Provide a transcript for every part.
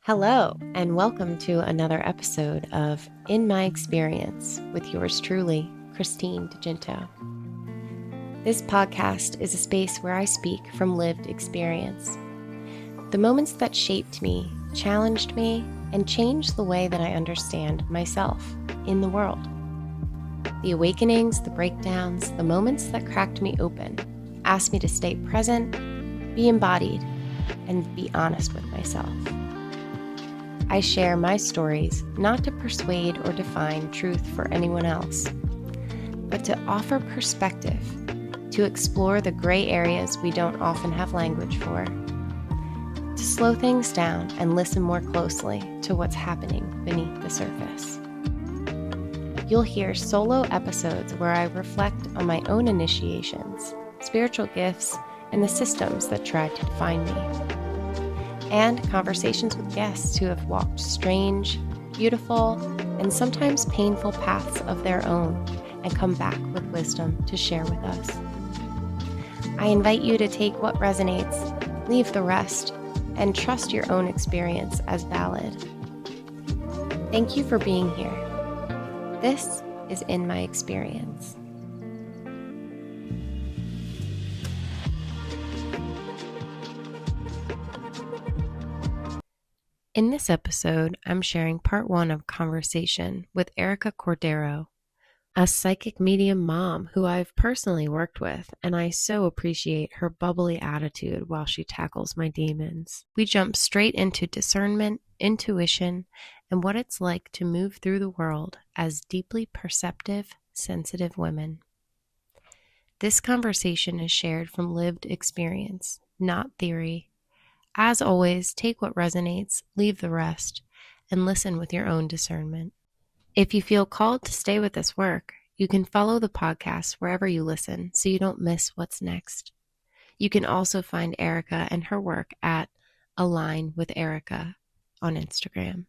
Hello, and welcome to another episode of In My Experience with yours truly, Christine DeGinto. This podcast is a space where I speak from lived experience. The moments that shaped me, challenged me, and changed the way that I understand myself in the world. The awakenings, the breakdowns, the moments that cracked me open, asked me to stay present, be embodied, and be honest with myself. I share my stories not to persuade or define truth for anyone else, but to offer perspective, to explore the gray areas we don't often have language for, to slow things down and listen more closely to what's happening beneath the surface. You'll hear solo episodes where I reflect on my own initiations, spiritual gifts, and the systems that tried to define me. And conversations with guests who have walked strange, beautiful, and sometimes painful paths of their own and come back with wisdom to share with us. I invite you to take what resonates, leave the rest, and trust your own experience as valid. Thank you for being here. This is In My Experience. In this episode, I'm sharing part one of conversation with Erica Cordeiro, a psychic medium mom who I've personally worked with, and I so appreciate her bubbly attitude while she tackles my demons. We jump straight into discernment, intuition, and what it's like to move through the world as deeply perceptive, sensitive women. This conversation is shared from lived experience, not theory. As always, take what resonates, leave the rest, and listen with your own discernment. If you feel called to stay with this work, you can follow the podcast wherever you listen so you don't miss what's next. You can also find Erica and her work at Align with Erica on Instagram.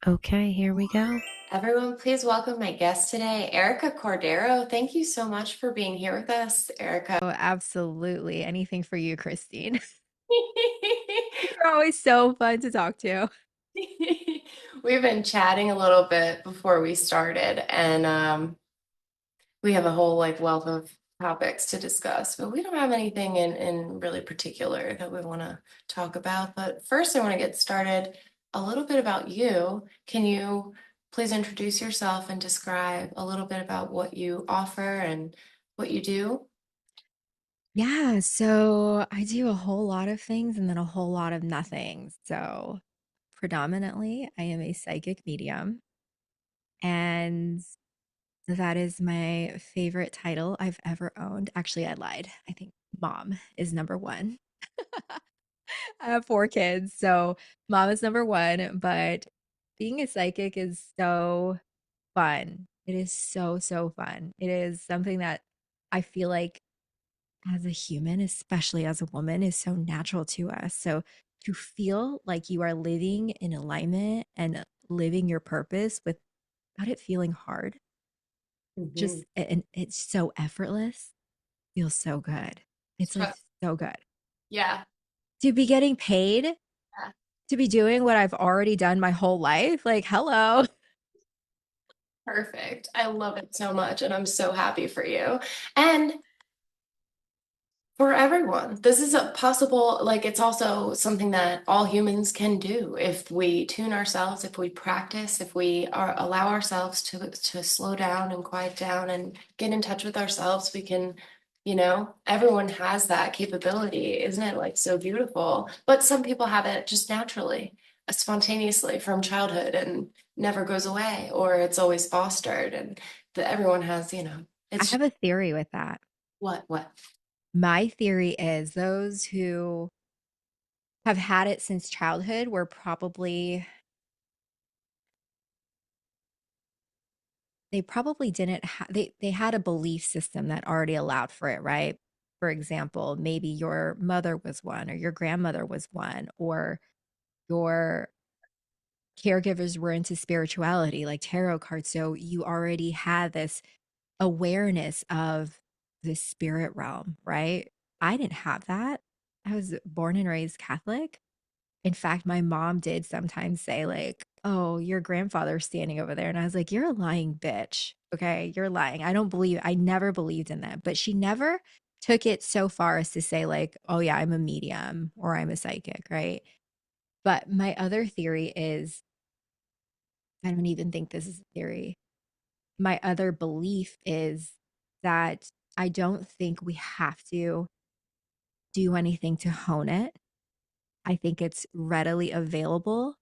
Okay, here we go. Everyone, please welcome my guest today, Erica Cordeiro. Thank you so much for being here with us, Erica. Oh, absolutely. Anything for you, Christine. You're always so fun to talk to. We've been chatting a little bit before we started, and we have a whole wealth of topics to discuss, but we don't have anything in really particular that we want to talk about. But first, I want to get started a little bit about you. Can you please introduce yourself and describe a little bit about what you offer and what you do? Yeah, so I do a whole lot of things and then a whole lot of nothing. So predominantly, I am a psychic medium, and that is my favorite title I've ever owned. Actually, I lied. I think mom is number one. I have four kids, so mom is number one, but being a psychic is so fun. It is so, so fun. It is something that I feel like as a human, especially as a woman, is so natural to us. So to feel like you are living in alignment and living your purpose without it feeling hard, Mhm. just and it's so effortless, feels so good. It's like so good. Yeah. To be getting paid, Yeah. to be doing what I've already done my whole life, like hello. Perfect. I love it so much, and I'm so happy for you. And for everyone, this is a possible, it's also something that all humans can do if we tune ourselves, if we practice, if we allow ourselves to slow down and quiet down and get in touch with ourselves. We can, everyone has that capability. Isn't it so beautiful? But some people have it just naturally, spontaneously from childhood and never goes away, or it's always fostered, and everyone has, I it's just have a theory with that. what? My theory is those who have had it since childhood were probably they probably didn't they had a belief system that already allowed for it, right? For example, maybe your mother was one or your grandmother was one or your caregivers were into spirituality like tarot cards, so you already had this awareness of the spirit realm, right? I didn't have that. I was born and raised Catholic. In fact, my mom did sometimes say, like, "Oh, your grandfather's standing over there." And I was like, "You're a lying bitch. Okay. You're lying. I never believed in that." But she never took it so far as to say, like, "Oh, yeah, I'm a medium or I'm a psychic." Right. But my other theory is I don't even think this is a theory. My other belief is that I don't think we have to do anything to hone it. I think it's readily available.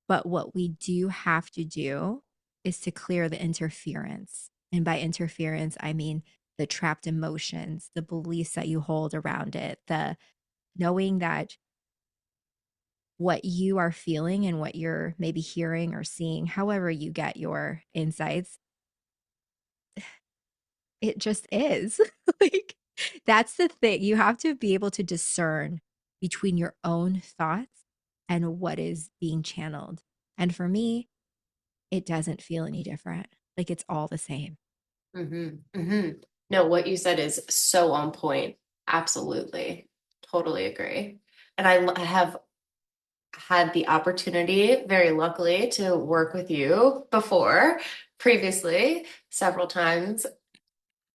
But what we do have to do is to clear the interference. And by interference, I mean the trapped emotions, the beliefs that you hold around it, the knowing that what you are feeling and what you're maybe hearing or seeing, however you get your insights, it just is. Like, that's the thing. You have to be able to discern between your own thoughts and what is being channeled. And for me, it doesn't feel any different. Like it's all the same. No, what you said is so on point. Absolutely. Totally agree. And I have had the opportunity, very luckily, to work with you before, previously, several times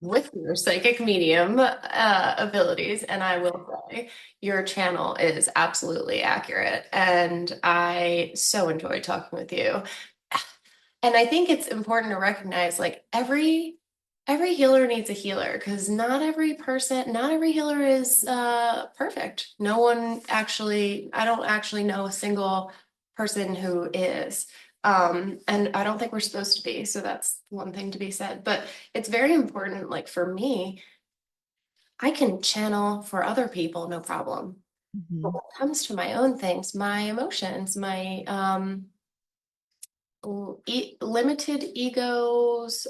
with your psychic medium abilities. And I will say your channel is absolutely accurate. And I so enjoy talking with you. And I think it's important to recognize like every healer needs a healer because not every healer is perfect. No one actually, I don't actually know a single person who is. And I don't think we're supposed to be. So that's one thing to be said. But it's very important, like for me, I can channel for other people, no problem. But Mhm. when it comes to my own things, my emotions, my limited egos,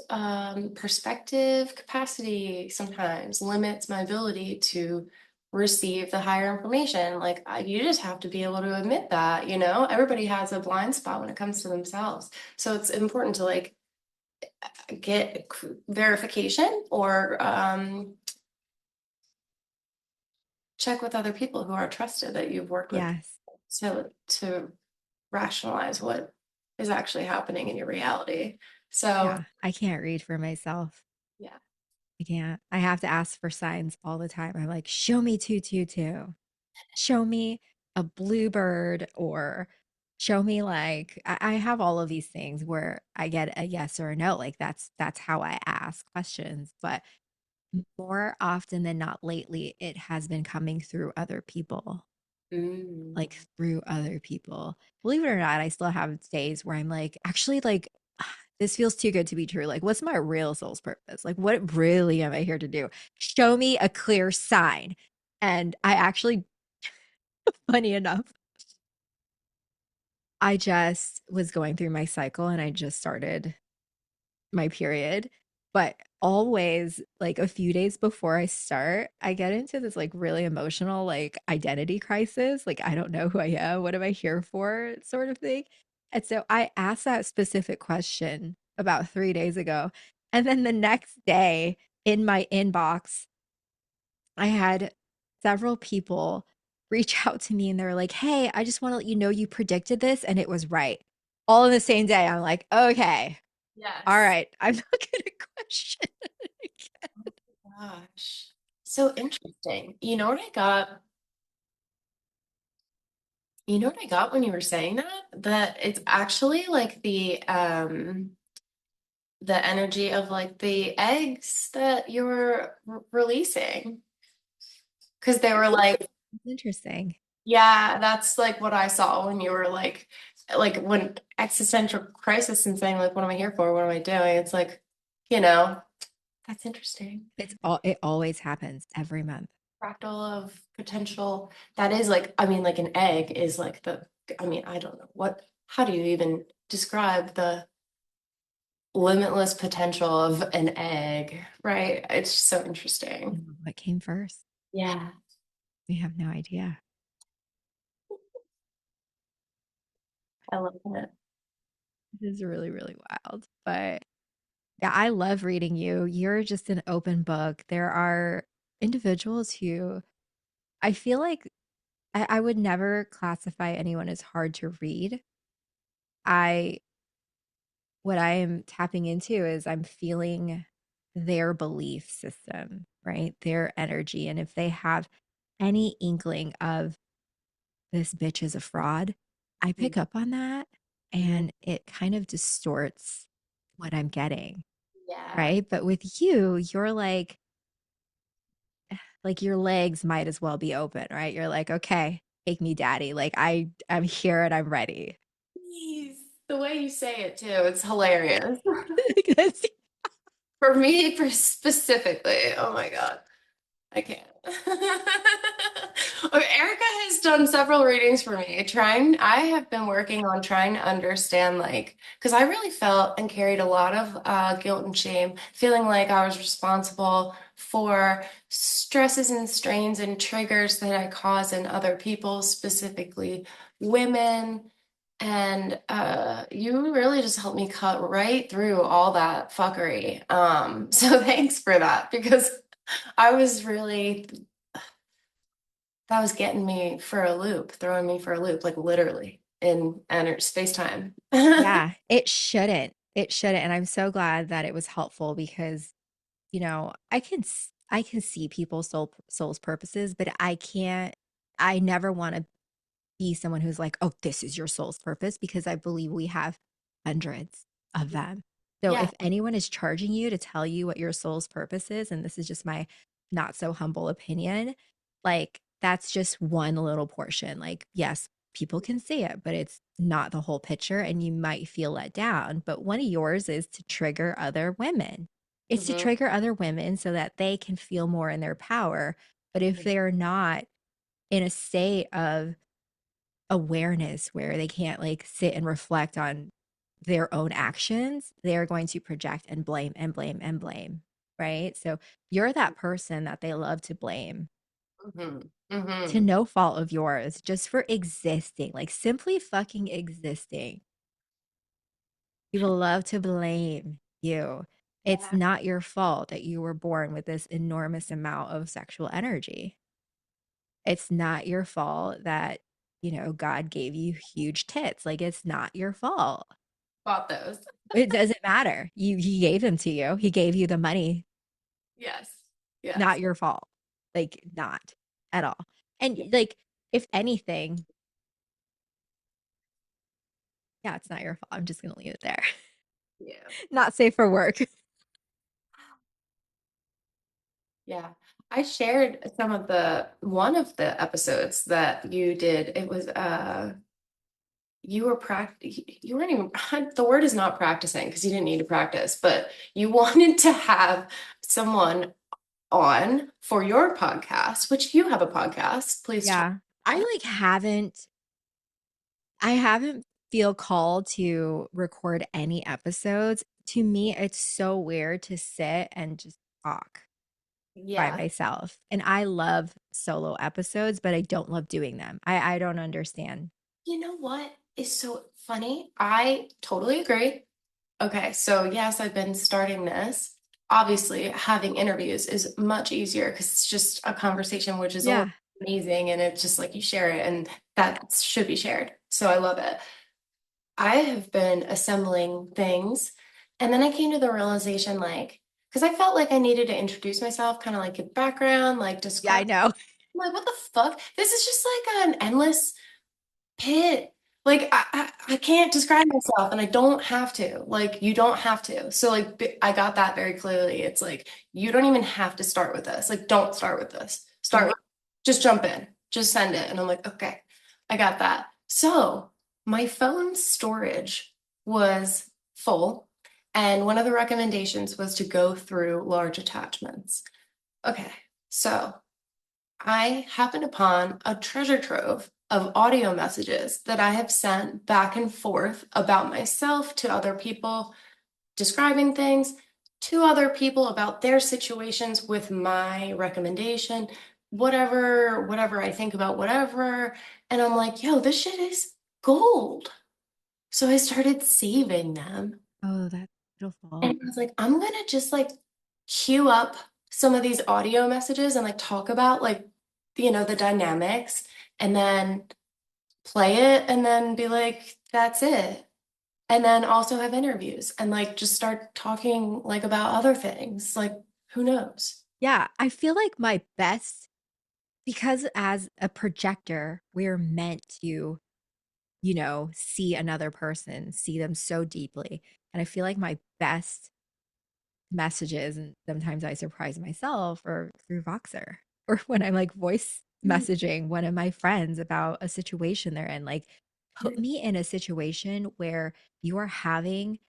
perspective capacity sometimes limits my ability to receive the higher information. Like you just have to be able to admit that, everybody has a blind spot when it comes to themselves. So it's important to like get verification or check with other people who are trusted that you've worked with Yes. to rationalize what is actually happening in your reality. So Yeah. I can't read for myself. yeah. I can't. I have to ask for signs all the time. I'm like, show me 222. Show me a bluebird or show me like I have all of these things where I get a yes or a no. Like that's how I ask questions. But more often than not lately, it has been coming through other people. Mm. Like through other people. Believe it or not, I still have days where I'm like, actually, like, this feels too good to be true. Like, what's my real soul's purpose? Like, what really am I here to do? Show me a clear sign. And I actually, funny enough, I just was going through my cycle and I just started my period. But always, like a few days before I start, I get into this like really emotional, like identity crisis. Like, I don't know who I am. What am I here for? Sort of thing. And so I asked that specific question about 3 days ago. And then the next day in my inbox, I had several people reach out to me and they're like, "Hey, I just want to let you know you predicted this and it was right." All in the same day. I'm like, okay, all Yes. right. I'm not going to question it again. Oh my gosh. So interesting. You know what I got when you were saying that? That it's actually like the energy of like the eggs that you're releasing. Because they were like, It's interesting. yeah, that's like what I saw when you were like when existential crisis and saying like, what am I here for? What am I doing? It's like, you know, that's interesting. It always happens every month. Fractal of potential. That is like, I mean, like an egg is like I mean, I don't know how do you even describe the limitless potential of an egg, right? It's so interesting. What came first? Yeah, We have no idea. I love it. It is really, really wild. But yeah, I love reading you. You're just an open book. There are individuals who I feel like I would never classify anyone as hard to read. I what I am tapping into is I'm feeling their belief system, right? Their energy. And if they have any inkling of this bitch is a fraud, I pick up on that Mhm. and it kind of distorts what I'm getting, Yeah. right? But with you, you're like your legs might as well be open, right? You're like, okay, take me, daddy. Like I'm here and I'm ready. Please. The way you say it too, it's hilarious. Because For me, specifically, oh my God. I can't. Okay, Erica has done several readings for me. I have been working on trying to understand, like, because I really felt and carried a lot of guilt and shame, feeling like I was responsible for stresses and strains and triggers that I cause in other people, specifically women. And you really just helped me cut right through all that fuckery. So thanks for that because I was really, that was getting me for a loop, throwing me for a loop, like literally in space time. yeah, it shouldn't. It shouldn't. And I'm so glad that it was helpful because, I can see people's soul's purposes, but I never want to be someone who's like, "Oh, this is your soul's purpose," because I believe we have hundreds of them. So Yeah. if anyone is charging you to tell you what your soul's purpose is, and this is just my not so humble opinion, like that's just one little portion. Like, yes, people can see it, but it's not the whole picture, and you might feel let down. But one of yours is to trigger other women. It's to Hmm. trigger other women so that they can feel more in their power. But if they're not in a state of awareness where they can't like sit and reflect on their own actions, they're going to project and blame and blame and blame. Right. So you're that person that they love to blame Hmm. to Hmm. no fault of yours just for existing, like simply fucking existing. People love to blame you. It's Yeah. not your fault that you were born with this enormous amount of sexual energy. It's not your fault that, God gave you huge tits. Like it's not your fault. Bought those. It doesn't matter. He gave them to you. He gave you the money. Yes. Not Yes. your fault. Like not at all. And Yeah. like if anything, yeah, it's not your fault. I'm just going to leave it there. Yeah. Not safe for work. Yeah. I shared one of the episodes that you did. It was you were you weren't even the word is not practicing because you didn't need to practice, but you wanted to have someone on for your podcast, which you have a podcast. Please talk Yeah. I about it. like I haven't feel called to record any episodes. To me, it's so weird to sit and just talk by Yeah. myself. And I love solo episodes, but I don't love doing them. I don't understand. You know what is so funny? I totally agree. Okay, so yes, I've been starting this. Obviously, having interviews is much easier because it's just a conversation, which is always Yeah. amazing. And it's just like you share it, and that should be shared. So I love it. I have been assembling things. And then I came to the realization, like, because I felt like I needed to introduce myself, kind of like give background, like Yeah, I describe, know. I'm like, what the fuck? This is just like an endless pit. Like I can't describe myself and I don't have to. Like you don't have to. So like I got that very clearly. It's like you don't even have to start with this. Like don't start with this. Start Yep. with just jump in. Just send it. And I'm like, okay, I got that. So my phone storage was full. And one of the recommendations was to go through large attachments. Okay, so I happened upon a treasure trove of audio messages that I have sent back and forth about myself to other people, describing things to other people about their situations with my recommendation, whatever I think about whatever. And I'm like, yo, this shit is gold. So I started saving them. Oh, that's beautiful. And I was like, I'm gonna just like queue up some of these audio messages and like talk about like, the dynamics and then play it and then be like, that's it. And then also have interviews and like just start talking like about other things. Like, who knows? Yeah, I feel like my best, because as a projector, we're meant to, see another person, see them so deeply. And I feel like my best messages, and sometimes I surprise myself, or through Voxer, or when I'm like voice messaging one of my friends about a situation they're in. Like, put me in a situation where you are having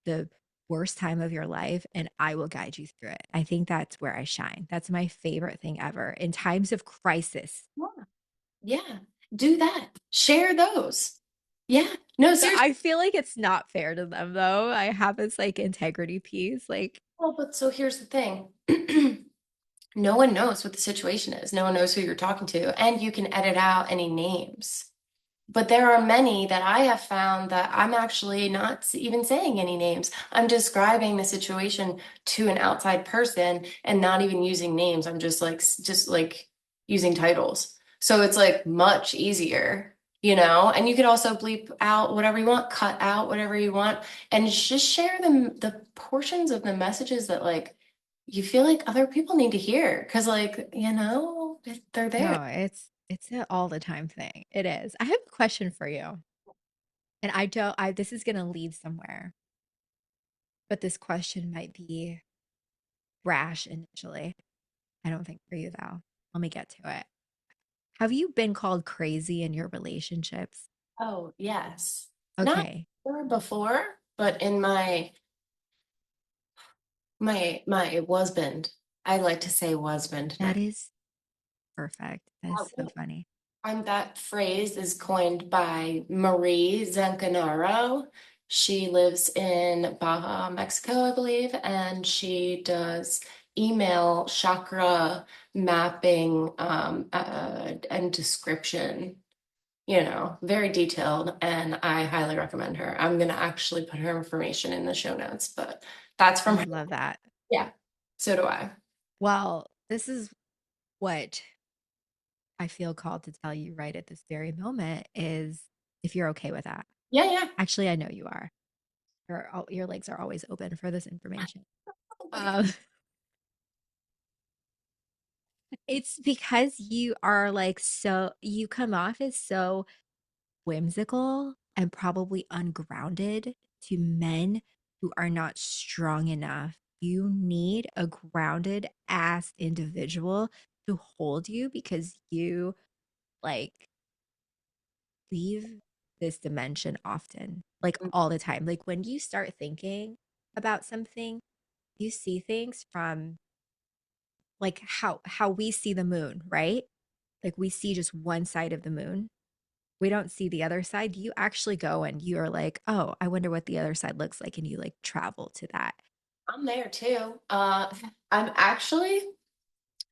the worst time of your life and I will guide you through it. I think that's where I shine. That's my favorite thing ever. In times of crisis, Yeah. Yeah. Do that. Share those. Yeah. No, but seriously. I feel like it's not fair to them though. I have this like integrity piece. Like, Well, but so here's the thing. No one knows what the situation is. No one knows who you're talking to, and you can edit out any names. But there are many that I have found that I'm actually not even saying any names. I'm describing the situation to an outside person and not even using names. I'm just like using titles. So it's like much easier, you know? And you could also bleep out whatever you want, cut out whatever you want, and just share the portions of the messages that like you feel like other people need to hear. Cause like, they're there. no, it's an all the time thing. It is. I have a question for you. And I don't I this is going to lead somewhere, but this question might be rash initially. I don't think for you though. Let me get to it. Have you been called crazy in your relationships? Oh, yes. Not Okay, ever before, but in my husband. I like to say husband now. that is perfect. That is so funny. That phrase is coined by Marie Zancanaro. She lives in Baja, Mexico, I believe, and she does email chakra mapping and description, very detailed, and I highly recommend her. I'm gonna actually put her information in the show notes, but that's I from her. would love that. Yeah, so do I. Well, this is what I feel called to tell you right at this very moment is, if you're okay with that. Yeah, yeah. Actually, I know you are. Your legs are always open for this information. Oh my God. Um, it's because you are like, so you come off as so whimsical and probably ungrounded to men who are not strong enough. You need a grounded ass individual to hold you, because you like leave this dimension often, like all the time. Like when you start thinking about something, you see things from like how we see the moon, right? Like we see just one side of the moon. We don't see the other side. You actually go and you're like, oh, I wonder what the other side looks like. And you like travel to that. I'm there too. I'm actually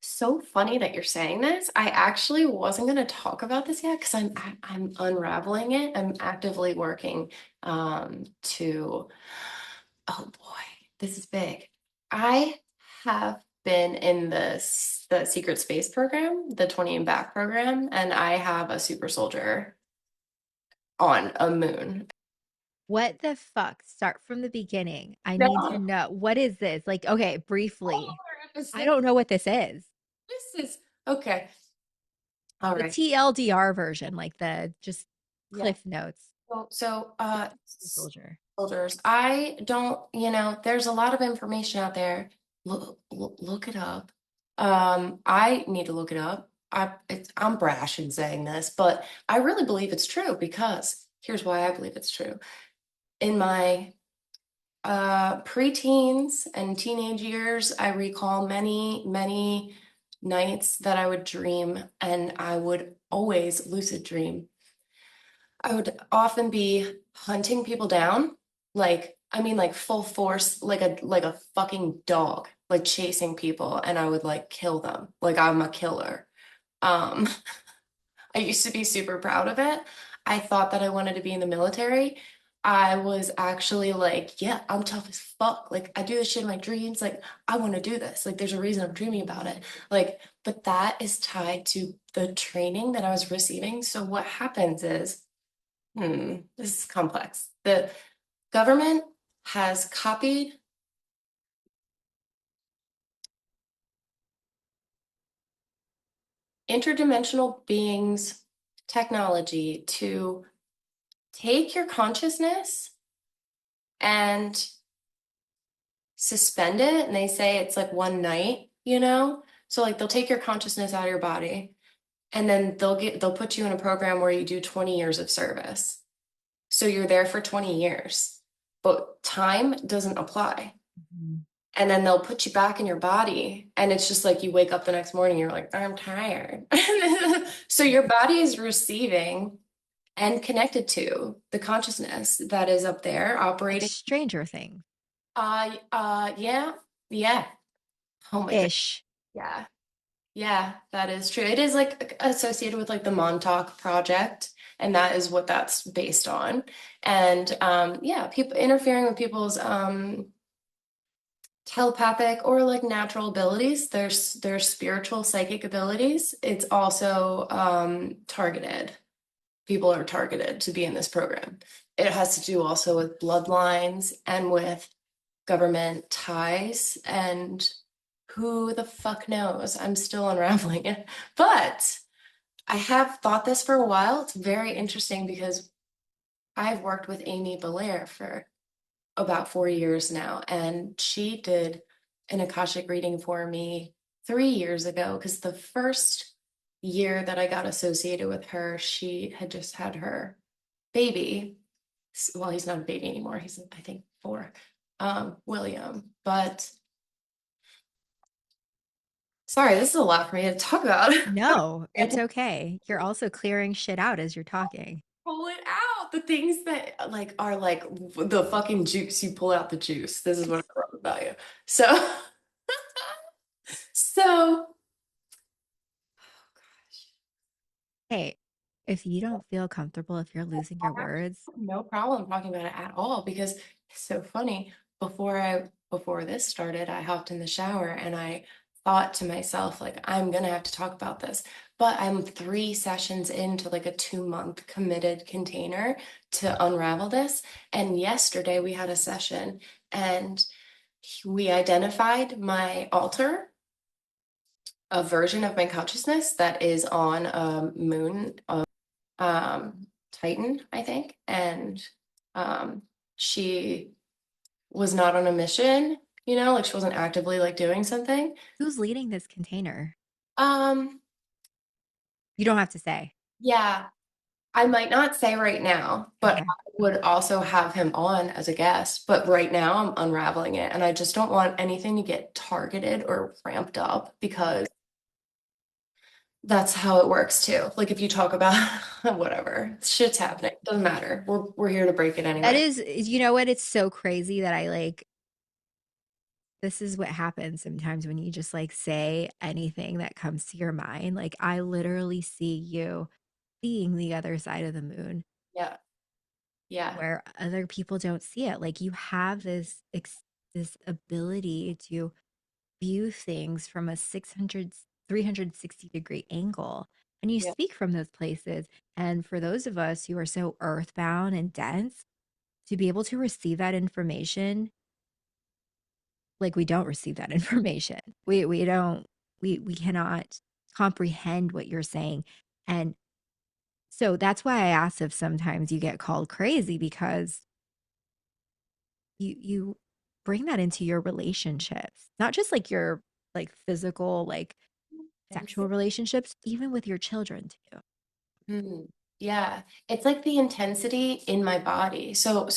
so funny that you're saying this. I actually wasn't going to talk about this yet because I'm unraveling it. I'm actively working to. Oh boy, this is big. I have been in the secret space program, the 20 and back program, and I have a super soldier on a moon. What the fuck? Start from the beginning. I need to No, know. What is this? Like, okay, oh, briefly. this I don't know what this is. is okay. All The right. TLDR version, like the just Yeah. cliff notes. So, Super soldier. soldiers. I don't, there's a lot of information out there. Look it up. I need to look it up. I'm brash in saying this, but I really believe it's true because here's why I believe it's true. In my preteens and teenage years, I recall many, many nights that I would dream, and I would always lucid dream. I would often be hunting people down, like I mean like full force, like a fucking dog, like chasing people, and I would like kill them. Like I'm a killer. Um, I used to be super proud of it. I thought that I wanted to be in the military. I was actually like, yeah, I'm tough as fuck. Like I do this shit in my dreams. Like I want to do this. Like there's a reason I'm dreaming about it. Like but that is tied to the training that I was receiving. So what happens is, this is complex. The government has copied interdimensional beings technology to take your consciousness and suspend it. And they say it's like one night, you know? So like they'll take your consciousness out of your body and then they'll put you in a program where you do 20 years of service. So you're there for 20 years, but time doesn't apply. Mhm. And then they'll put you back in your body. And it's just like you wake up the next morning, you're like, I'm tired. So your body is receiving and connected to the consciousness that is up there Like operating. Stranger Things Yeah, yeah. Oh my God. ish. Yeah. Yeah, that is true. It is like associated with like the Montauk Project, and that is what that's based on. And yeah, people interfering with people's telepathic or like natural abilities, their spiritual psychic abilities. It's also targeted. People are targeted to be in this program. It has to do also with bloodlines and with government ties and who the fuck knows? I'm still unraveling it. But I have thought this for a while. It's very interesting because I've worked with Amy Belair for about 4 years now, and she did an Akashic reading for me 3 years ago because the first year that I got associated with her, she had just had her baby. Well, he's not a baby anymore. He's, I think, 4, William. But sorry, this is a lot for me to talk about. No, it's okay. You're also clearing shit out as you're talking. Pull it out. The things that like are like the fucking juice. You pull out the juice. This is what I love about you. So, so Hey, if you don't feel comfortable, if you're losing your words, no problem talking about it at all because it's so funny. Before this started, I hopped in the shower and I thought to myself, like, I'm gonna have to talk about this. But I'm 3 sessions into like a 2-month committed container to unravel this. And yesterday we had a session and we identified my altar, a version of my consciousness that is on a moon Titan, I think, and she was not on a mission, like she wasn't actively like doing something. who's leading this container? Um, You don't have to say. yeah, I might not say right now, but Okay. I would also have him on as a guest. But right now I'm unraveling it, and I just don't want anything to get targeted or ramped up because that's how it works too. Like if you talk about whatever, shit's happening, doesn't matter. We're here to break it That anyway. is, you know what? It's so crazy that I like, this is what happens sometimes when you just like say anything that comes to your mind. Like, I literally see you seeing the other side of the moon Yeah, yeah, where other people don't see it. Like, you have this ability to view things from a 360-degree angle, and you yeah, speak from those places. And for those of us who are so earthbound and dense, to be able to receive that information, like, we don't receive that information. We don't, we cannot comprehend what you're saying. And so that's why I asked if sometimes you get called crazy, because you bring that into your relationships, not just like your like physical, like thanks. sexual relationships, even with your children too. Mhm. Yeah, it's like the intensity in my body. So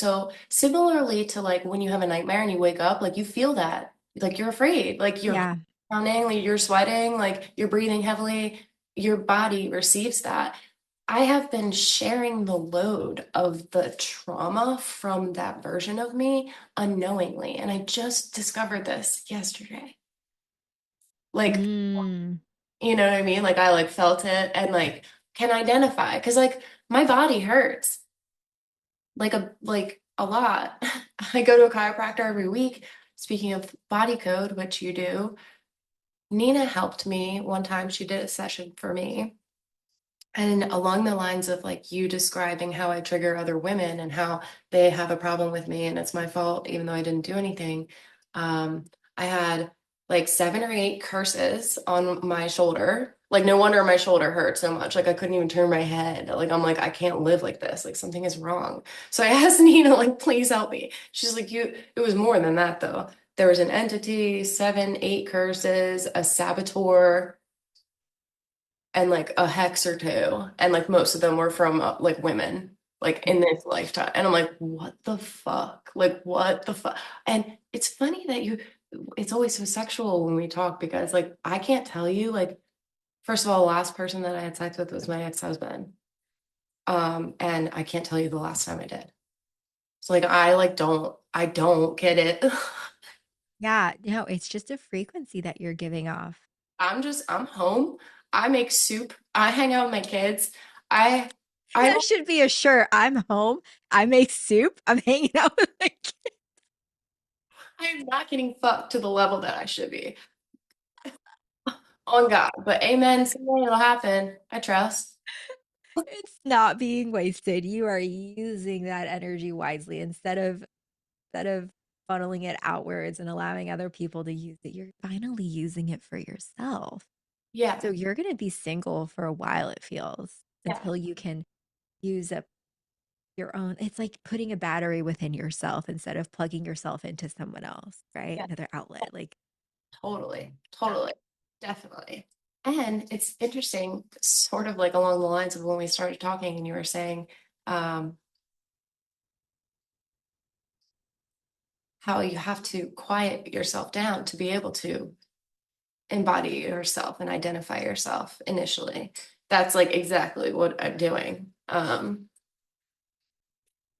similarly to like when you have a nightmare and you wake up, like you feel that, like you're afraid, like you're Yeah. pounding, like you're sweating, like you're breathing heavily, your body receives that. I have been sharing the load of the trauma from that version of me unknowingly, and I just discovered this yesterday. Like, Mm. you know what I mean? Like I like felt it and like can identify because like my body hurts like a lot. I go to a chiropractor every week. Speaking of body code, which you do, Nina helped me one time. She did a session for me. And along the lines of like you describing how I trigger other women and how they have a problem with me and it's my fault, even though I didn't do anything. Um, I had like 7 or 8 curses on my shoulder. Like, no wonder my shoulder hurt so much. Like, I couldn't even turn my head. Like, I'm like, I can't live like this. Like, something is wrong. So I asked Nina, like, please help me. She's like, it was more than that, though. There was an entity, 7, 8 curses, a saboteur and like a hex or two, and like most of them were from like women, like in this lifetime. And I'm like, what the fuck? Like, what the fuck? And it's funny that it's always so sexual when we talk because like I can't tell you, like, first of all, the last person that I had sex with was my ex-husband. And I can't tell you the last time I did. So like I don't get it. Yeah, no, it's just a frequency that you're giving off. I'm home. I make soup. I hang out with my kids. I I That should be a shirt. I'm home. I make soup. I'm hanging out with my kids. I'm not getting fucked to the level that I should be. On God. But amen. Someday it'll happen. I trust. It's not being wasted. You are using that energy wisely instead of funneling it outwards and allowing other people to use it. You're finally using it for yourself. So Yeah. you're going to be single for a while, it feels, Yeah. until you can use up your own. It's like putting a battery within yourself instead of plugging yourself into someone else, right? Yeah. Another outlet. Like, Totally. yeah. Totally. Definitely. And it's interesting, sort of like along the lines of when we started talking and you were saying um, how you have to quiet yourself down to be able to embody yourself and identify yourself initially. That's like exactly what I'm doing.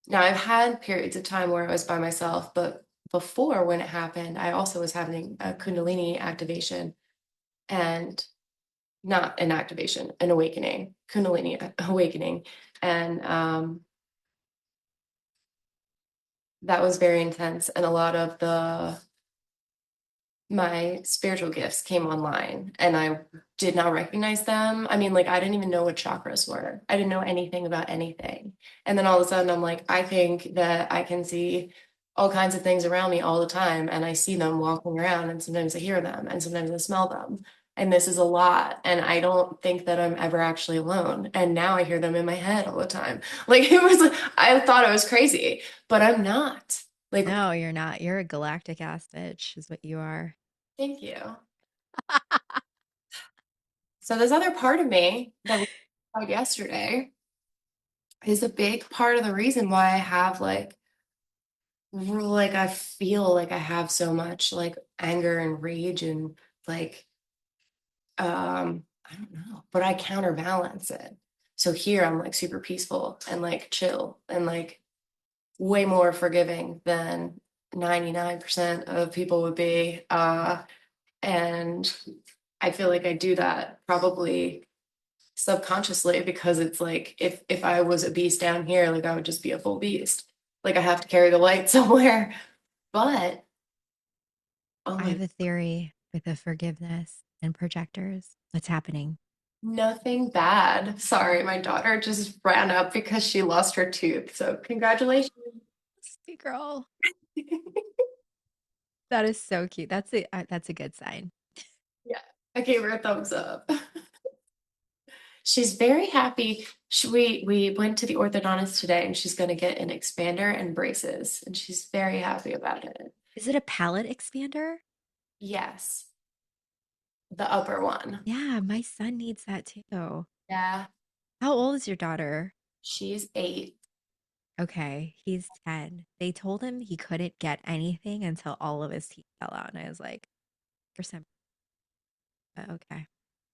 Now, I've had periods of time where I was by myself, but before when it happened, I also was having a Kundalini activation and not an activation, an awakening, Kundalini awakening. And that was very intense. And a lot of my spiritual gifts came online and I did not recognize them. I mean, like, I didn't even know what chakras were. I didn't know anything about anything. And then all of a sudden, I'm like, I think that I can see all kinds of things around me all the time. And I see them walking around, and sometimes I hear them, and sometimes I smell them. And this is a lot. And I don't think that I'm ever actually alone. And now I hear them in my head all the time. Like, I thought I was crazy, but I'm not. Like, No, you're not. You're a galactic ass bitch, is what you are. thank you. So this other part of me that we talked about yesterday is a big part of the reason why I have like I feel like I have so much like anger and rage and like I don't know, but I counterbalance it. So here I'm like super peaceful and like chill and like way more forgiving than 99% of people would be. And I feel like I do that probably subconsciously because it's like if I was a beast down here, like I would just be a full beast. Like I have to carry the light somewhere. But oh I my, have a theory with the forgiveness and projectors. What's happening? nothing bad. Sorry, my daughter just ran up because she lost her tooth. So congratulations. Sweet girl. That is so cute. That's a good sign. Yeah, I gave her a thumbs up. She's very happy. We went to the orthodontist today and she's going to get an expander and braces, and she's very happy about it. Is it a palate expander? Yes, the upper one. Yeah, my son needs that too. Yeah, How old is your daughter? she's 8. Okay, he's 10. They told him he couldn't get anything until all of his teeth fell out. And I was like, for some, okay.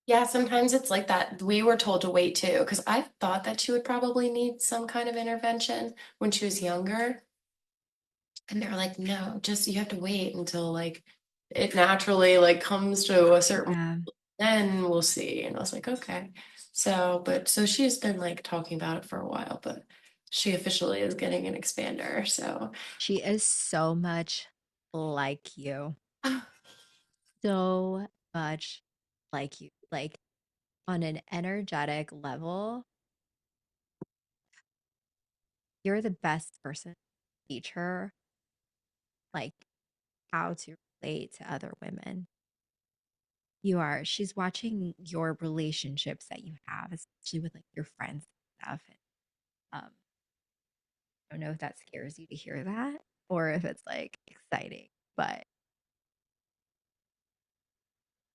Yeah, sometimes it's like that. We were told to wait too, because I thought that she would probably need some kind of intervention when she was younger. And they were like, no, just you have to wait until like it naturally like comes to a certain, Yeah. then we'll see. And I was like, okay. So she's been like talking about it for a while, but she officially is getting an expander. So She is so much like you. So much like you. Like on an energetic level, you're the best person to teach her like how to relate to other women. You are. She's watching your relationships that you have, especially with like your friends and stuff. And I don't know if that scares you to hear that or if it's like exciting. But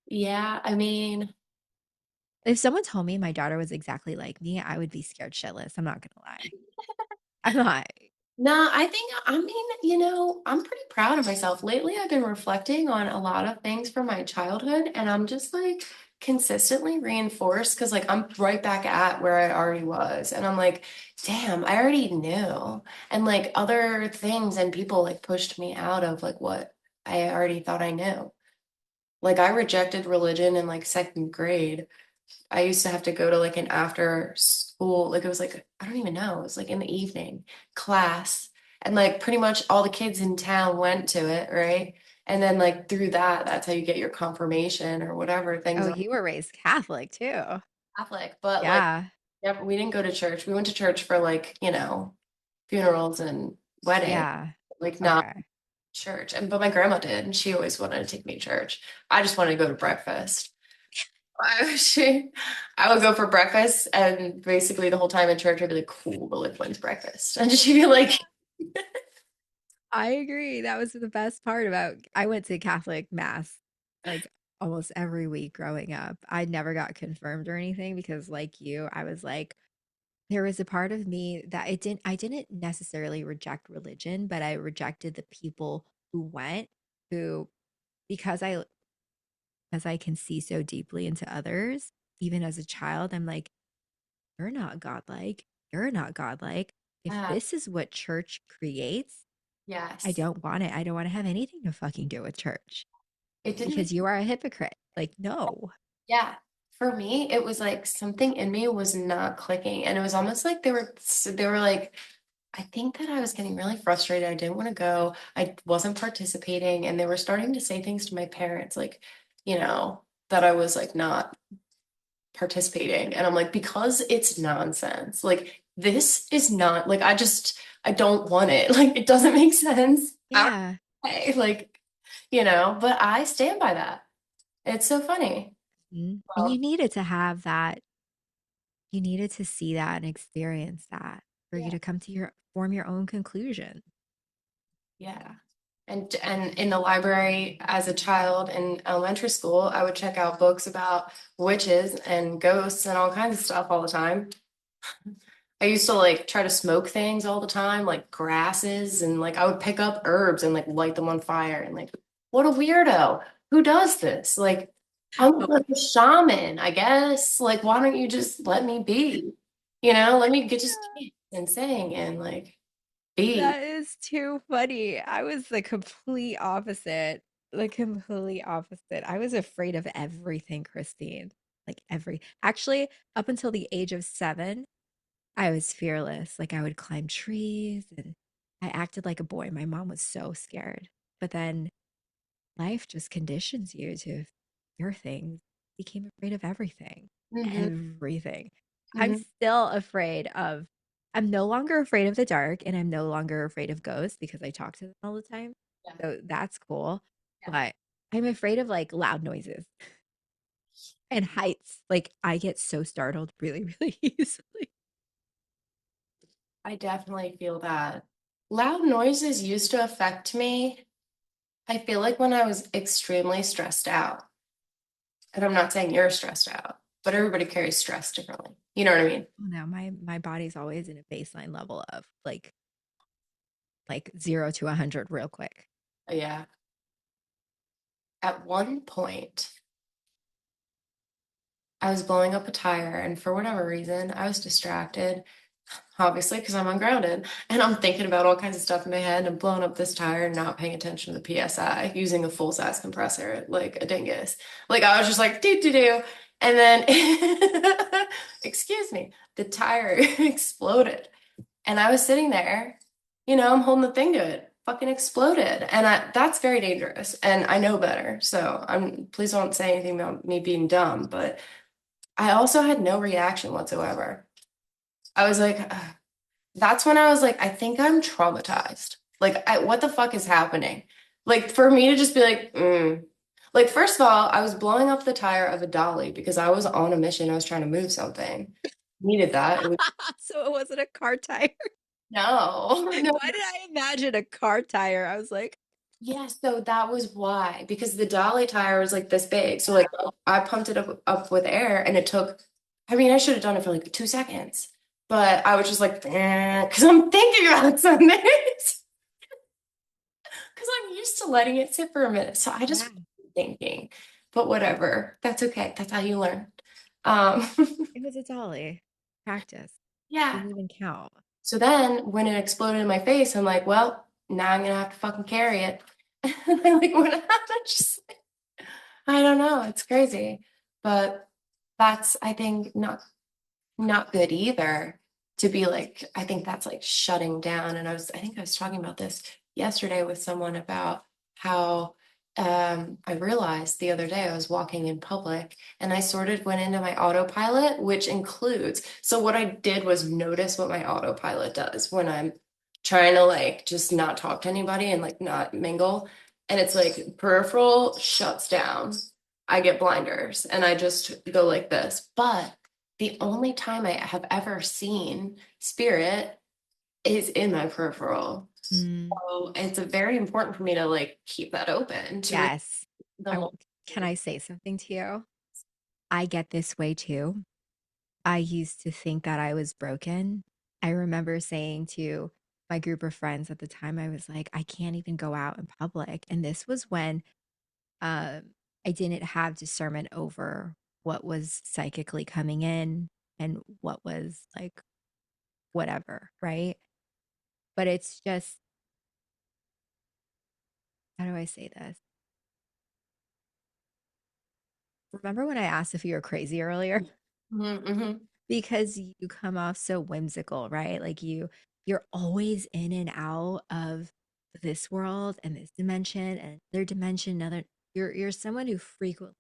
Yeah, I mean, if someone told me my daughter was exactly like me, I would be scared shitless. I'm not gonna lie. I'm not. no, I mean, I'm pretty proud of myself. Lately, I've been reflecting on a lot of things from my childhood, and I'm just like consistently reinforced because like I'm right back at where I already was. And I'm like, damn, I already knew. And like other things and people like pushed me out of like what I already thought I knew. Like I rejected religion in like second grade. I used to have to go to like an after school, like it was like, I don't even know, it was like in the evening class. And like pretty much all the kids in town went to it, right? And then like through that, that's how you get your confirmation or whatever things Oh, are you were raised Catholic too. Catholic. But like, Yeah. yeah, we didn't go to church. We went to church for like, funerals and weddings, Yeah. like not Okay. church. And but my grandma did, and she always wanted to take me to church. I just wanted to go to breakfast. She, I would go for breakfast, and basically the whole time in church, I'd be like, "Cool, but like, when's breakfast?" And she'd be like, I agree. That was the best part about I went to Catholic mass like almost every week growing up. I never got confirmed or anything because like you, I was like there was a part of me that I didn't necessarily reject religion, but I rejected the people who went who because I as I can see so deeply into others, even as a child, I'm like, you're not godlike. You're not godlike. If "Ah, this is what church creates, I yes." don't want it. I don't want to have anything to fucking do with church It didn't make, because you are a hypocrite. Like, no. yeah. For me, it was like something in me was not clicking, and it was almost like they were like, I think that I was getting really frustrated. I didn't want to go. I wasn't participating, and they were starting to say things to my parents, like, that I was like not participating. And I'm like, because it's nonsense. Like, this is not like I don't want it. Like, it doesn't make sense. Yeah. Like, but I stand by that. It's so funny. Mhm. And Well, you needed to have that. You needed to see that and experience that for you yeah, to come to form your own conclusion. yeah. And in the library as a child in elementary school, I would check out books about witches and ghosts and all kinds of stuff all the time. I used to like try to smoke things all the time, like grasses, and like I would pick up herbs and like light them on fire and like, what a weirdo. Who does this? Like, I'm Oh, like a shaman, I guess. Like, why don't you just let me be? Let me get just keep and sing and like be. that is too funny. I was the complete opposite. The complete opposite. I was afraid of everything, Christine. Like actually, up until the age of 7, I was fearless. Like I would climb trees and I acted like a boy. My mom was so scared. But then life just conditions you to fear things. Became afraid of everything. Hmm. Everything. I'm Hmm. still afraid of I'm no longer afraid of the dark and I'm no longer afraid of ghosts because I talk to them all the time. Yeah. So that's cool. Yeah. But I'm afraid of like loud noises and heights. Like I get so startled really, really easily. I definitely feel that. Loud noises used to affect me. I feel like when I was extremely stressed out. And I'm not saying you're stressed out, but everybody carries stress differently. You know what I mean? Oh, no, my body's always in a baseline level of like 0 to 100 real quick. Yeah. At one point, I was blowing up a tire, and for whatever reason, I was distracted, obviously, because I'm ungrounded. And I'm thinking about all kinds of stuff in my head and blowing up this tire and not paying attention to the PSI, using a full size compressor like a dingus. Like, I was just like, do, do, do. And then, excuse me, the tire exploded. And I was sitting there, I'm holding the thing to it. fucking exploded. And that's very dangerous. And I know better. So please don't say anything about me being dumb, but I also had no reaction whatsoever. I was like, ugh. That's when I was like, I think I'm traumatized. Like, what the fuck is happening? Like, for me to just be like, Like, first of all, I was blowing up the tire of a dolly because I was on a mission. I was trying to move something. Needed that. It was So it wasn't a car tire. no, no. Why did I imagine a car tire? I was like, Yeah, so that was why, because the dolly tire was like this big. So like I pumped it up with air and it took, I mean, I should have done it for like 2 seconds, but I was just like, because I'm thinking about something. Because I'm used to letting it sit for a minute. So I just yeah, wasn't thinking, but whatever. That's okay. That's how you learn. Um, it was a dolly. Practice. yeah. Didn't even count. So then when it exploded in my face, I'm like, well, now I'm gonna have to fucking carry it. And I like what happened? Just I don't know. It's crazy. But that's, I think, not good either to be like, I think that's like shutting down. And I think I was talking about this yesterday with someone about how I realized the other day I was walking in public and I sort of went into my autopilot, which includes, so what I did was notice what my autopilot does when I'm trying to like just not talk to anybody and like not mingle. And it's like peripheral shuts down. I get blinders and I just go like this. But the only time I have ever seen spirit is in my peripheral. Mm, So it's very important for me to like keep that open to really yes. the I, whole. can I say something to you? I get this way too. I used to think that I was broken. I remember saying to my group of friends at the time, I was like, I can't even go out in public. And this was when I didn't have discernment over what was psychically coming in and what was like whatever, right? But it's just, how do I say this? Remember when I asked if you were crazy earlier? Mm-hmm. Because you come off so whimsical, right? Like you're always in and out of this world and this dimension and their dimension, another you're someone who frequently,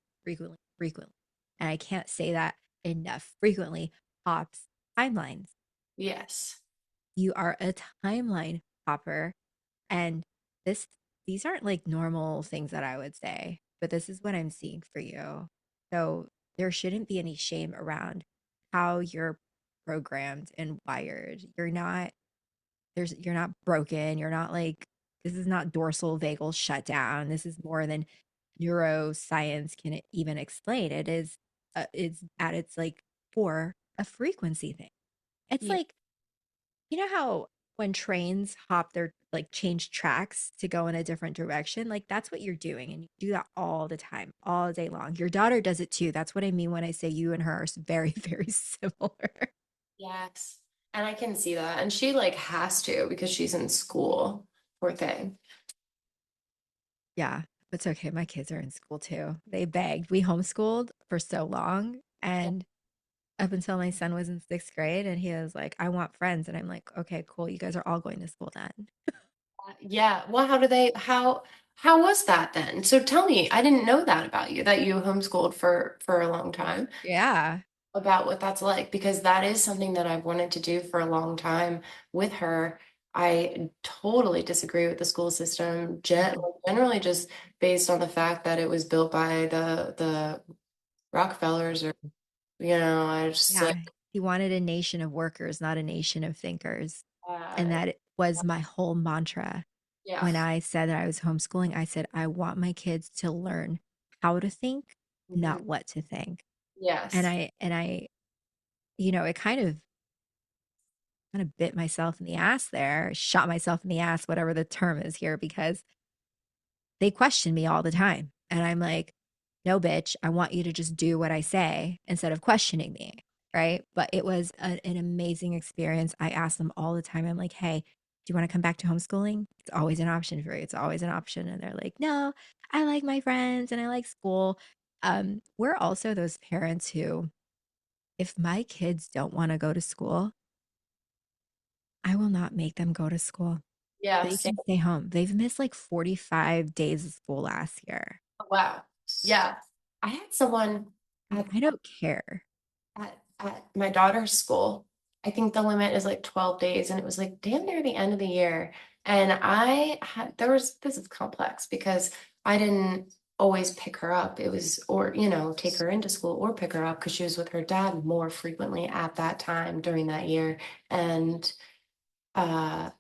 and I can't say that enough, frequently hops timelines. Yes. You are a timeline hopper. And this these aren't like normal things that I would say, but this is what I'm seeing for you. So there shouldn't be any shame around how you're programmed and wired. You're not broken. You're not like this is not dorsal vagal shutdown. This is more than neuroscience can even explain. It's at its like core a frequency thing. It's Yeah. like you know how when trains hop their like change tracks to go in a different direction, like that's what you're doing. And you do that all the time, all day long. Your daughter does it too. That's what I mean when I say you and her are very, very similar. Yes. And I can see that. And she like has to because she's in school. Poor thing. Yeah, it's okay. My kids are in school too. They begged. We homeschooled for so long. Yeah. And up until my son was in sixth grade, and he was like, I want friends. And I'm like, okay, cool. You guys are all going to school then. Yeah. Well, how was that then? So tell me, I didn't know that about you, that you homeschooled for a long time. Yeah. About what that's like because that is something that I've wanted to do for a long time with her. I totally disagree with the school system, Mhm. generally just based on the fact that it was built by the Rockefellers or I just Yeah. like He wanted a nation of workers, not a nation of thinkers. And uh, that was my whole mantra. yeah. When I said that I was homeschooling, I said, I want my kids to learn how to think, Mhm. not what to think. And Yes. it kind of bit myself in the ass there, shot myself in the ass, whatever the term is here, because they question me all the time. And I'm like, no, bitch, I want you to just do what I say instead of questioning me. Right. But it was an amazing experience. I ask them all the time. I'm like, hey, do you want to come back to homeschooling? It's always an option for you. It's always an option. And they're like, no, I like my friends and I like school. We're also those parents who, if my kids don't want to go to school, I will not make them go to school. Yeah, They same. can stay home. They've missed like 45 days of school last year. Wow. Yeah. I had someone And at I don't care. at my daughter's school. I think the limit is like 12 days, and it was like damn near the end of the year. And I had there was this is complex because I didn't always pick her up. It was or take her into school or pick her up because she was with her dad more frequently at that time during that year. And uh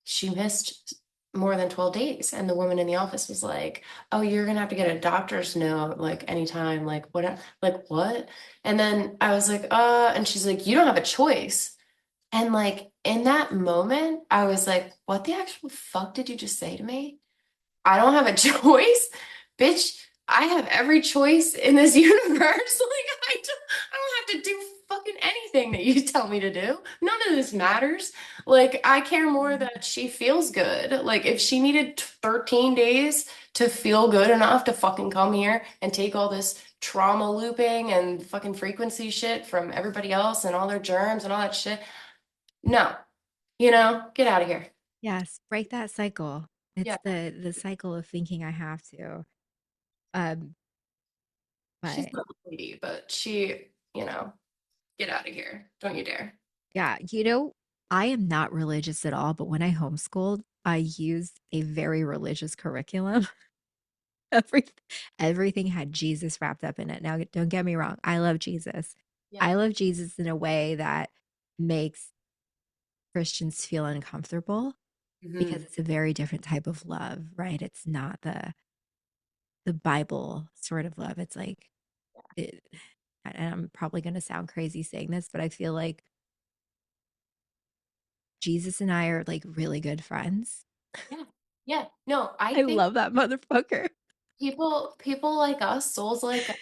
she missed more than 12 days. And the woman in the office was like, "Oh, you're gonna have to get a doctor's note like anytime, like what?" And then I was like, and she's like, "You don't have a choice." And like in that moment, I was like, what the actual fuck did you just say to me? I don't have a choice, bitch. I have every choice in this universe. I don't have to do fucking anything that you tell me to do. None of this matters. Like, I care more that she feels good. Like, if she needed 13 days to feel good enough to fucking come here and take all this trauma looping and fucking frequency shit from everybody else and all their germs and all that shit, no, get out of here. Yes, break that cycle. It's Yeah. the cycle of thinking I have to. Um, She's but not a lady, but get out of here. Don't you dare. yeah, I am not religious at all, but when I homeschooled, I used a very religious curriculum. Every, everything had Jesus wrapped up in it. Now, don't get me wrong, I love Jesus. Yeah. I love Jesus in a way that makes Christians feel uncomfortable because Hmm. it's a very different type of love, right? It's not the Bible sort of love. It's like it, and I'm probably going to sound crazy saying this, but I feel like Jesus and I are like really good friends. Yeah. Yeah. No, I I think love that motherfucker. people like us, souls like us,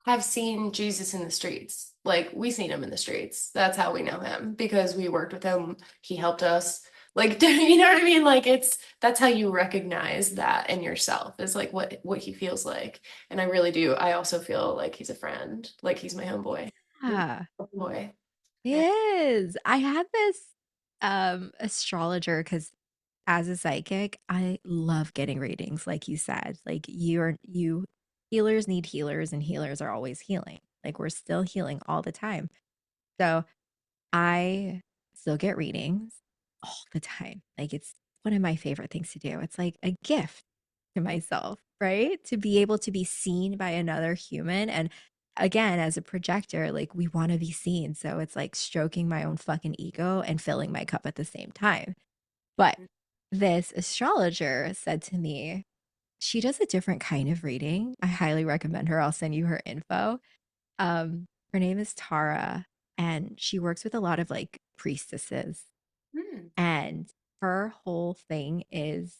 have seen Jesus in the streets. Like we seen him in the streets. That's how we know him because we worked with him. He helped us. Like, you know what I mean? Like that's how you recognize that in yourself is like what he feels like. And I really do. I also feel like he's a friend. Like he's my homeboy. He's Yeah, my homeboy. it Yeah. is. I had this astrologer because as a psychic, I love getting readings, like you said. Like you healers need healers and healers are always healing. Like we're still healing all the time. So I still get readings all the time. Like it's one of my favorite things to do. It's like a gift to myself, right? To be able to be seen by another human. And again, as a projector, like we want to be seen. So it's like stroking my own fucking ego and filling my cup at the same time. But this astrologer said to me, she does a different kind of reading. I highly recommend her. I'll send you her info. Her name is Tara, and she works with a lot of like priestesses. Hmm. And her whole thing is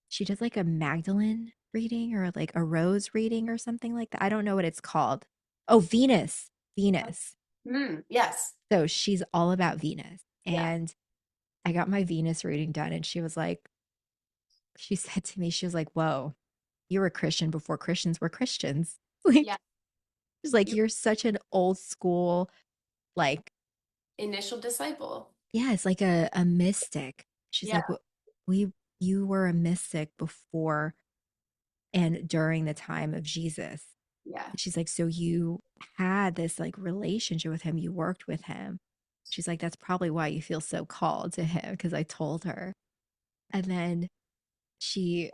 she does like a Magdalene reading or like a rose reading or something like that. I don't know what it's called. Oh, Venus. Venus. Hmm. Yes. So she's all about Venus. Yeah. And I got my Venus reading done, and she said to me, she was like, whoa, you were a Christian before Christians were Christians. Yeah. Like, she's like, You you're such an old school, like, initial disciple. yeah, it's like a mystic. She's Yeah. like, we, you were a mystic before and during the time of Jesus. Yeah. She's like, so you had this like relationship with him, you worked with him. She's like, that's probably why you feel so called to him because I told her. And then she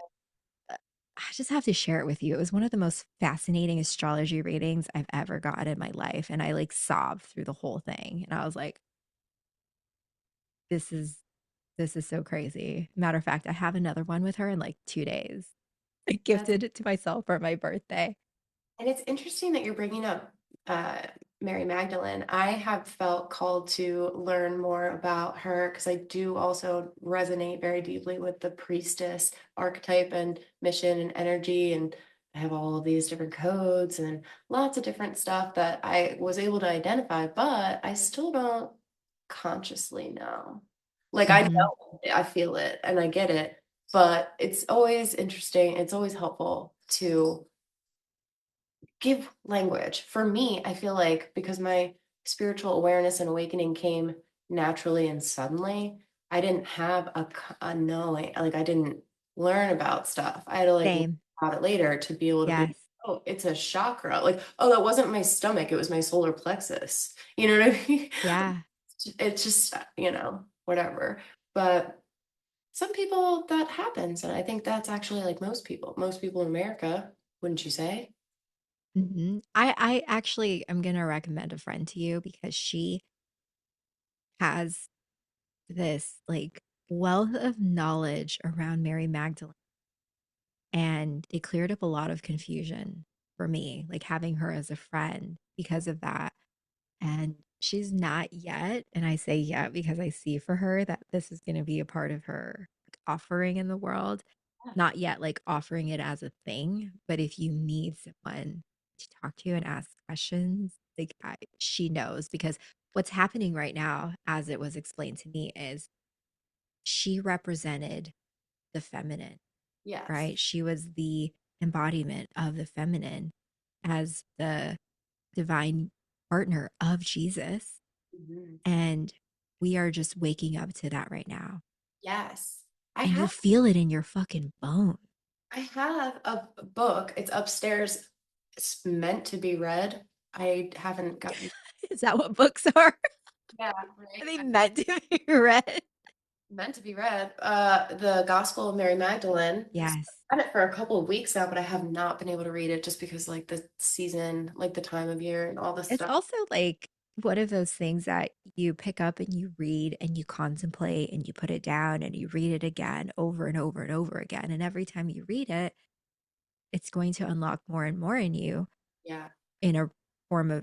I just have to share it with you. It was one of the most fascinating astrology readings I've ever got in my life. And I like sobbed through the whole thing. And I was like, this is this is so crazy. Matter of fact, I have another one with her in like 2 days. I That's gifted it to myself for my birthday. And it's interesting that you're bringing up uh, Mary Magdalene. I have felt called to learn more about her because I do also resonate very deeply with the priestess archetype and mission and energy. And I have all of these different codes and lots of different stuff that I was able to identify, but I still don't consciously know. Like I Mhm. know, I feel it and I get it, but it's always interesting. It's always helpful to give language. For me, I feel like because my spiritual awareness and awakening came naturally and suddenly, I didn't have a knowing, like, I didn't learn about stuff. I had to, like, learn Same. about it later to be able to be, Yes. "Oh, it's a chakra." Like, "Oh, that wasn't my stomach, it was my solar plexus." You know what I mean? Yeah. It's just, whatever. But some people, that happens, and I think that's actually, like, most people. Most people in America, wouldn't you say? I actually am gonna recommend a friend to you because she has this like wealth of knowledge around Mary Magdalene, and it cleared up a lot of confusion for me, like having her as a friend because of that. And she's not yet, and I say yet because I see for her that this is going to be a part of her like, offering in the world. Yeah. Not yet like offering it as a thing, but if you need someone to talk to and ask questions, like she knows because what's happening right now, as it was explained to me, is she represented the feminine, Yes. right? She was the embodiment of the feminine as the divine partner of Jesus. Mhm. And we are just waking up to that right now. Yes. I And you have feel it in your fucking bone. I have a book. It's upstairs. It's meant to be read. I haven't gotten. Is that what books are? Yeah, Are right. they meant to be read? Meant to be read. The Gospel of Mary Magdalene. Yes. I've had it for a couple of weeks now, but I have not been able to read it just because, like, the season, like the time of year, and all this It's stuff. also like one of those things that you pick up and you read and you contemplate and you put it down and you read it again over and over and over again. And every time you read it, it's going to unlock more and more in you Yeah, in a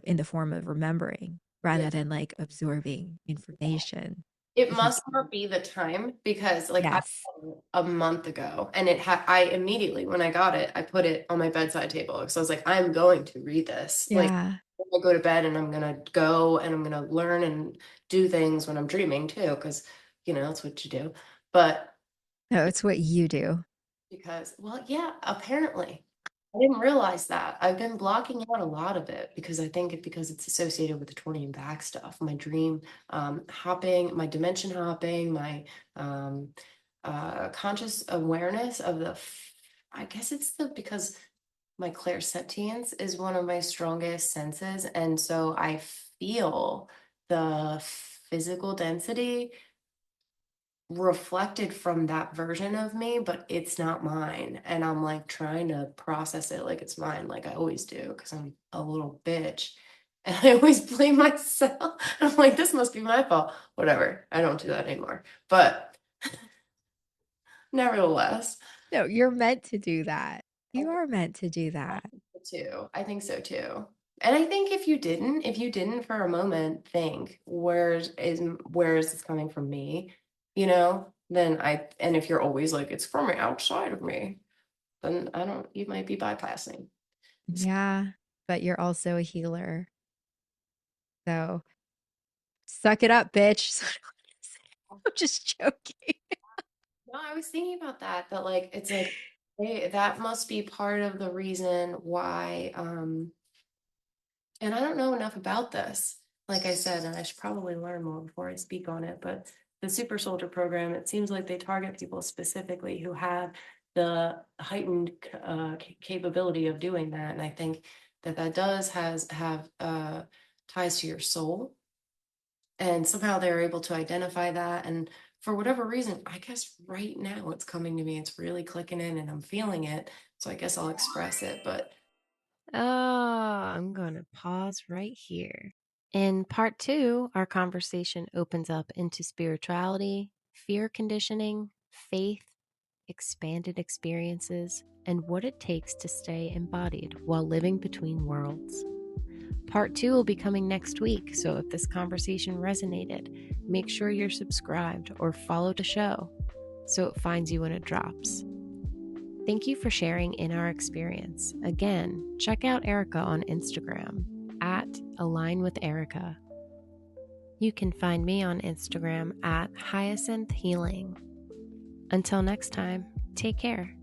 in the form of remembering yeah. rather than like absorbing information. It Because must not be the time because, like, I yes. got it a month ago, and I immediately, when I got it, I put it on my bedside table because I was like, "I'm going to read this." Like, Yeah. I go to bed and I'm gonna go and I'm gonna learn and do things when I'm dreaming too, because that's what you do. But No, it's what you do. because, well, yeah, apparently. I didn't realize that. I've been blocking out a lot of it because I think because it's associated with the 20 and back stuff, my dream hopping, my dimension hopping, my um, conscious awareness of I guess it's because my clairsentience is one of my strongest senses. And so I feel the physical density reflected from that version of me, but it's not mine. And I'm like trying to process it like it's mine, like I always do, because I'm a little bitch. And I always blame myself. I'm like, this must be my fault. Whatever. I don't do that anymore. But nevertheless, No, you're meant to do that. I You are meant to do I that. think so too. I think so too. And I think if you didn't for a moment think, where is this coming from me? Then and if you're always like, it's from outside of me, then I don't, you might be bypassing. Yeah, but you're also a healer. So suck it up, bitch. I'm just joking. No, I was thinking about that like, it's like, that must be part of the reason why, and I don't know enough about this, like I said, and I should probably learn more before I speak on it. But the Super Soldier program, it seems like they target people specifically who have the heightened capability of doing that. And I think that does have ties to your soul. And somehow they're able to identify that. And for whatever reason, I guess right now it's coming to me. It's really clicking in and I'm feeling it. So I guess I'll express it. But Oh, I'm going to pause right here. In part two, our conversation opens up into spirituality, fear conditioning, faith, expanded experiences, and what it takes to stay embodied while living between worlds. Part two will be coming next week, so if this conversation resonated, make sure you're subscribed or follow the show so it finds you when it drops. Thank you for sharing in our experience. Again, check out Erica on Instagram at Align with Erica. You can find me on Instagram at Hyacinth Healing. Until next time, take care.